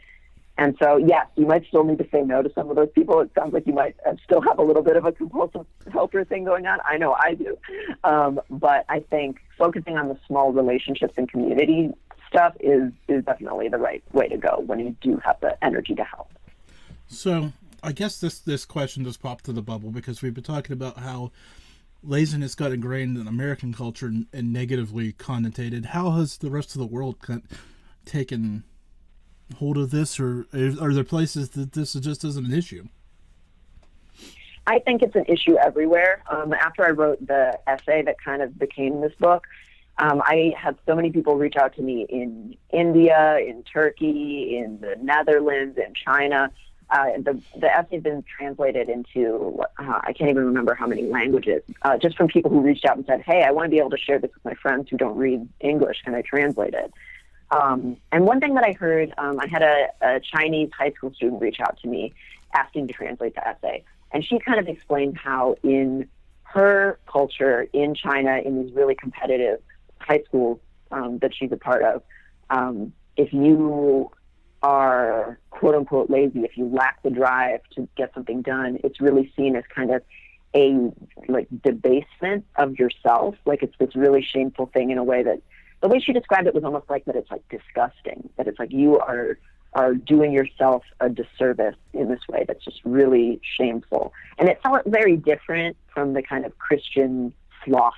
And so, yes, you might still need to say no to some of those people. It sounds like you might still have a little bit of a compulsive helper thing going on. I know I do. But I think focusing on the small relationships and community stuff is definitely the right way to go when you do have the energy to help.
So I guess this question just popped to the bubble because we've been talking about how laziness got ingrained in American culture and negatively connotated. How has the rest of the world taken hold of this, or are there places that this just isn't an issue?
I think it's an issue everywhere. After I wrote the essay that kind of became this book, I had so many people reach out to me in India, in Turkey, in the Netherlands, in China. The essay has been translated into, I can't even remember how many languages, just from people who reached out and said, hey, I want to be able to share this with my friends who don't read English. Can I translate it? And one thing that I heard, I had a Chinese high school student reach out to me asking to translate the essay. And she kind of explained how in her culture in China, in these really competitive high schools that she's a part of, if you are quote unquote lazy, if you lack the drive to get something done, it's really seen as kind of a debasement of yourself. Like it's this really shameful thing in a way that the way she described it was almost like that it's like disgusting, that it's like you are doing yourself a disservice in this way that's just really shameful. And it felt very different from the kind of Christian sloth,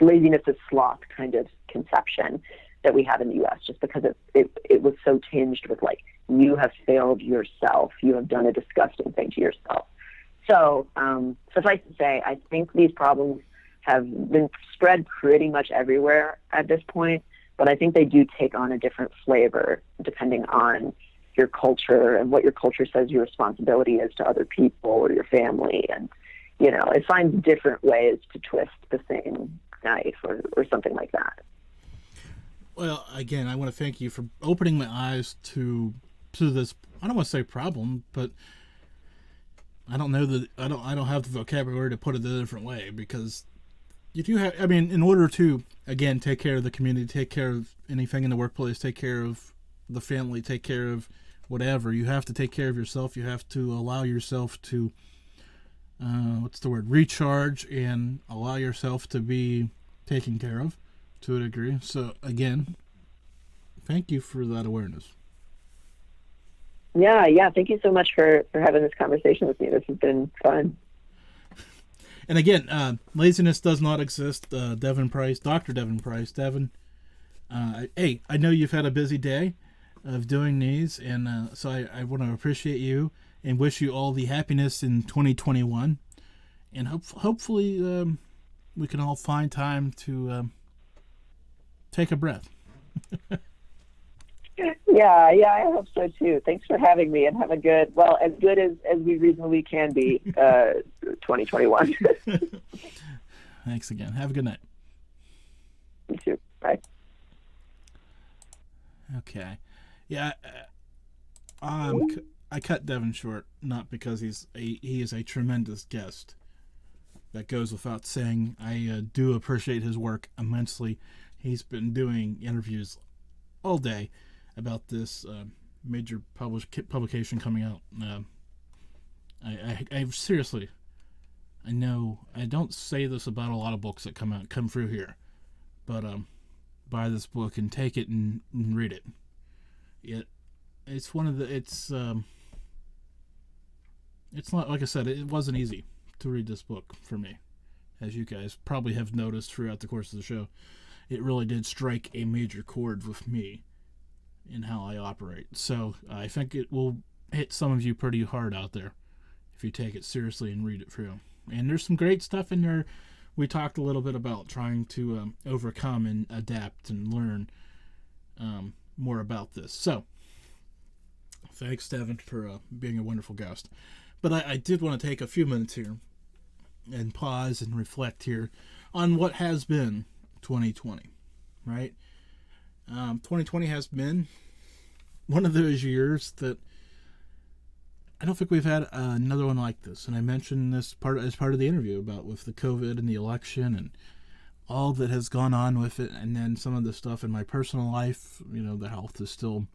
laziness is sloth kind of conception that we have in the U.S., just because it was so tinged with like, you have failed yourself, you have done a disgusting thing to yourself. So suffice to say, I think these problems have been spread pretty much everywhere at this point, but I think they do take on a different flavor depending on your culture and what your culture says your responsibility is to other people or your family. And, it finds different ways to twist the same knife or something like that.
Well, again, I want to thank you for opening my eyes to this, I don't want to say problem, but I don't know that I don't have the vocabulary to put it a different way, because if you have, in order to, again, take care of the community, take care of anything in the workplace, take care of the family, take care of whatever, you have to take care of yourself. You have to allow yourself to, recharge and allow yourself to be taken care of to a degree. So, again, thank you for that awareness.
Yeah. Thank you so much for having this conversation with me. This has been fun.
And again, laziness does not exist. Devin Price, Dr. Devin Price. Devin, hey, I know you've had a busy day of doing these, and so I want to appreciate you and wish you all the happiness in 2021. And hopefully we can all find time to take a breath.
Yeah, I hope so too. Thanks for having me, and have a good, well, as good as we reasonably can be, 2021.
Thanks again. Have a good night.
You too. Bye.
Okay. Yeah, I cut Devin short, not because he is a tremendous guest. That goes without saying. I do appreciate his work immensely. He's been doing interviews all day about this major publication coming out. I seriously, I know I don't say this about a lot of books that come through here, but buy this book and take it and read it. It's one of the it's not, like I said, it wasn't easy to read this book for me, as you guys probably have noticed throughout the course of the show. It really did strike a major chord with me in how I operate. So I think it will hit some of you pretty hard out there if you take it seriously and read it through. And there's some great stuff in there. We talked a little bit about trying to overcome and adapt and learn more about this. So thanks, Devin, for being a wonderful guest. But I did want to take a few minutes here and pause and reflect here on what has been 2020, right? 2020 has been one of those years that I don't think we've had another one like this. And I mentioned this as part of the interview about with the COVID and the election and all that has gone on with it. And then some of the stuff in my personal life, the health has still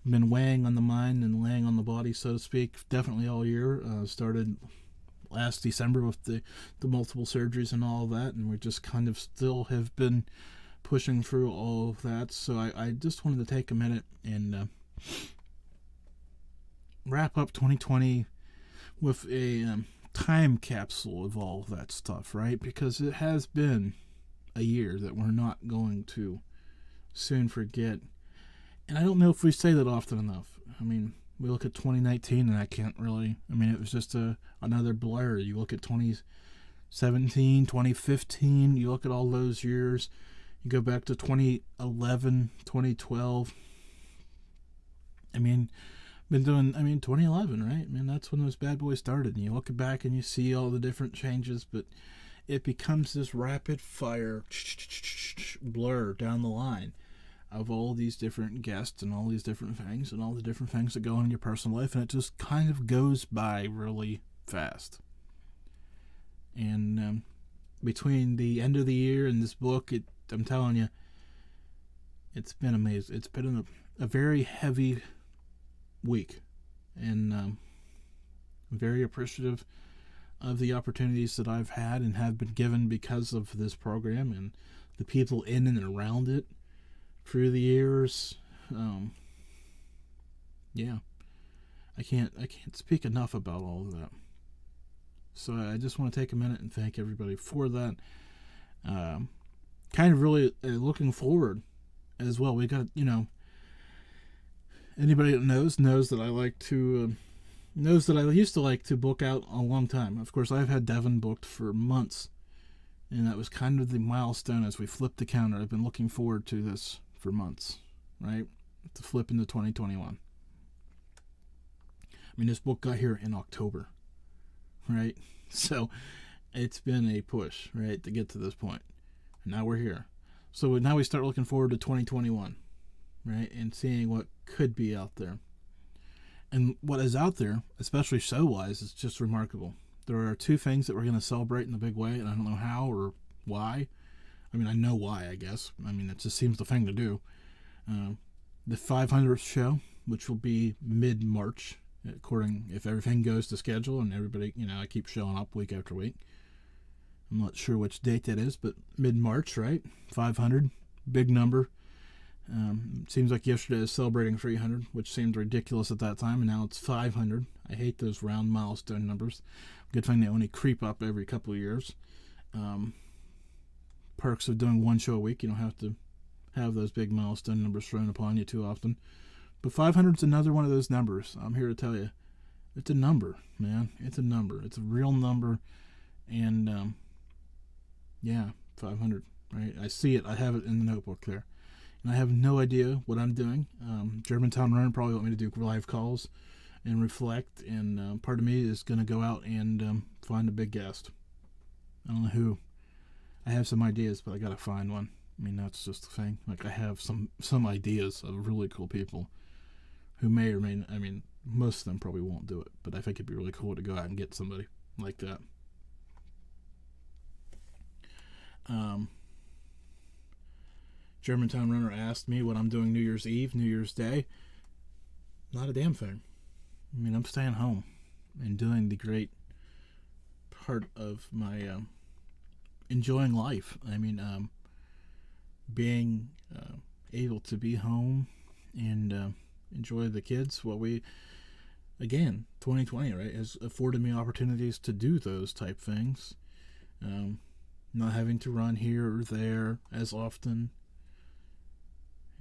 been weighing on the mind and laying on the body, so to speak, definitely all year. Started last December with the multiple surgeries and all of that, and we just kind of still have been pushing through all of that. So I just wanted to take a minute and wrap up 2020 with a time capsule of all of that stuff, right? Because it has been a year that we're not going to soon forget. And I don't know if we say that often enough. I mean, we look at 2019 and I can't really, it was just another blur. You look at 2017, 2015, you look at all those years. You go back to 2011, 2012. Been doing, 2011, right? That's when those bad boys started. And you look back and you see all the different changes, but it becomes this rapid fire blur down the line of all these different guests and all these different things and all the different things that go on in your personal life, and it just kind of goes by really fast. And between the end of the year and this book, I'm telling you, it's been amazing. It's been a very heavy week, and I'm very appreciative of the opportunities that I've had and have been given because of this program and the people in and around it through the years. I can't speak enough about all of that. So I just want to take a minute and thank everybody for that. Kind of really looking forward as well. We got, anybody that knows that I like to knows that I used to like to book out a long time. Of course, I've had Devin booked for months, and that was kind of the milestone as we flipped the counter. I've been looking forward to this for months, right? To flip into 2021. This book got here in October, right? So it's been a push, right, to get to this point. And now we're here. So now we start looking forward to 2021, right? And seeing what could be out there. And what is out there, especially show-wise, is just remarkable. There are two things that we're going to celebrate in a big way, and I don't know how or why. I know why, I guess. It just seems the thing to do. The 500th show, which will be mid-March, according if everything goes to schedule and everybody, I keep showing up week after week. I'm not sure which date that is, but mid-March, right? 500, big number. Seems like yesterday is celebrating 300, which seemed ridiculous at that time, and now it's 500. I hate those round milestone numbers. Good thing they only creep up every couple of years. Perks of doing one show a week. You don't have to have those big milestone numbers thrown upon you too often. But 500 is another one of those numbers. I'm here to tell you, it's a number, man. It's a number. It's a real number. And, yeah, 500, right? I see it. I have it in the notebook there. And I have no idea what I'm doing. Germantown Runner probably want me to do live calls and reflect. And part of me is going to go out and find a big guest. I don't know who. I have some ideas, but I got to find one. I mean, that's just the thing. Like, I have some ideas of really cool people who may or may not. I mean, most of them probably won't do it, but I think it'd be really cool to go out and get somebody like that. Germantown Runner asked me what I'm doing New Year's Eve, New Year's Day. Not a damn thing. I mean, I'm staying home and doing the great part of my enjoying life. I mean, being able to be home and enjoy the kids. Well, again, 2020, right, has afforded me opportunities to do those type things. Not having to run here or there as often.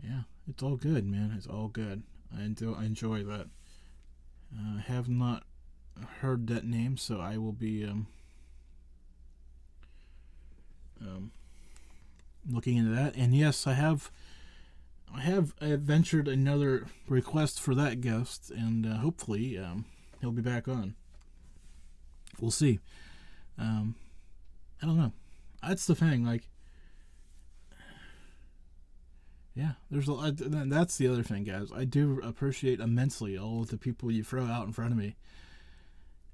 Yeah, it's all good, man. It's all good. I enjoy that. I have not heard that name, so I will be looking into that. And yes, I have ventured another request for that guest, and hopefully he'll be back on. We'll see. I don't know. That's the thing. Like, yeah, that's the other thing, guys. I do appreciate immensely all of the people you throw out in front of me,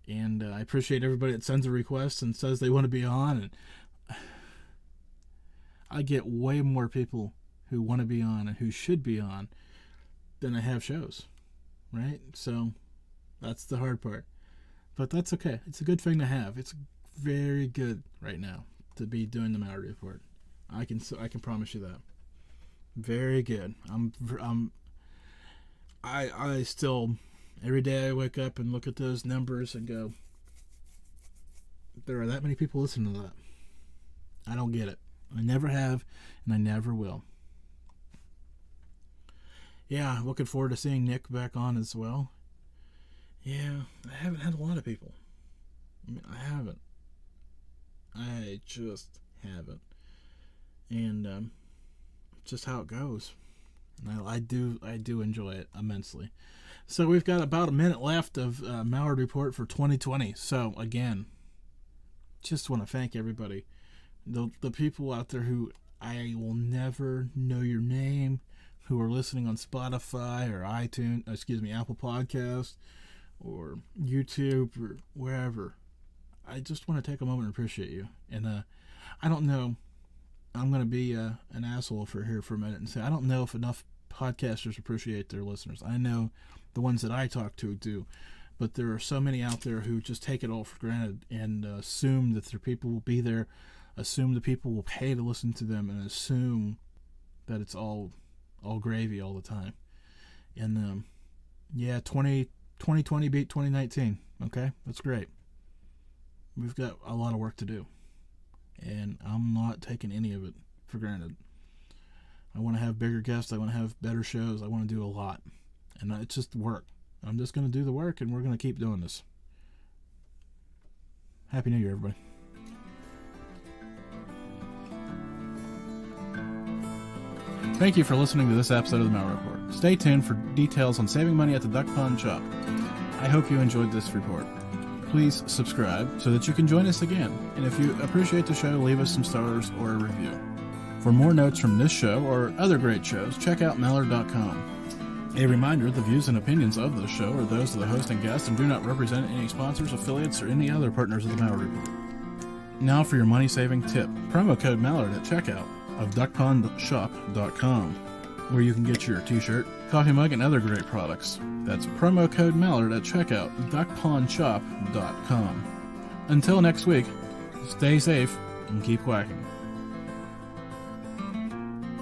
and I appreciate everybody that sends a request and says they want to be on. And I get way more people who want to be on and who should be on than I have shows, right? So that's the hard part, but that's okay. It's a good thing to have. It's very good right now to be doing the Mallory Report. I can promise you that. Very good. I still, every day I wake up and look at those numbers and go, there are that many people listening to that. I don't get it. I never have, and I never will. Yeah, looking forward to seeing Nick back on as well. Yeah, I haven't had a lot of people. I mean, I haven't. I just haven't. And just how it goes. And I do enjoy it immensely. So we've got about a minute left of Mallard Report for 2020. So again, just want to thank everybody. The people out there who I will never know your name, who are listening on Spotify or Apple Podcasts or YouTube or wherever. I just want to take a moment and appreciate you. And I don't know, I'm going to be an asshole for a minute and say I don't know if enough podcasters appreciate their listeners. I know the ones that I talk to do, but there are so many out there who just take it all for granted and assume that their people will be there, assume the people will pay to listen to them, and assume that it's all gravy all the time. And yeah, 2020 beat 2019. Okay, that's great. We've got a lot of work to do, and I'm not taking any of it for granted. I want to have bigger guests. I want to have better shows. I want to do a lot, and it's just work. I'm just going to do the work, and we're going to keep doing this. Happy New Year, everybody. Thank you for listening to this episode of the Mallard Report. Stay tuned for details on saving money at the Duck Pond Shop. I hope you enjoyed this report. Please subscribe so that you can join us again. And if you appreciate the show, leave us some stars or a review. For more notes from this show or other great shows, check out Mallard.com. A reminder, the views and opinions of this show are those of the host and guest and do not represent any sponsors, affiliates, or any other partners of the Mallard Report. Now for your money-saving tip. Promo code Mallard at checkout of duckpondshop.com, where you can get your t-shirt, coffee mug, and other great products. That's promo code Mallard at checkout, duckpondshop.com. Until next week, stay safe and keep quacking.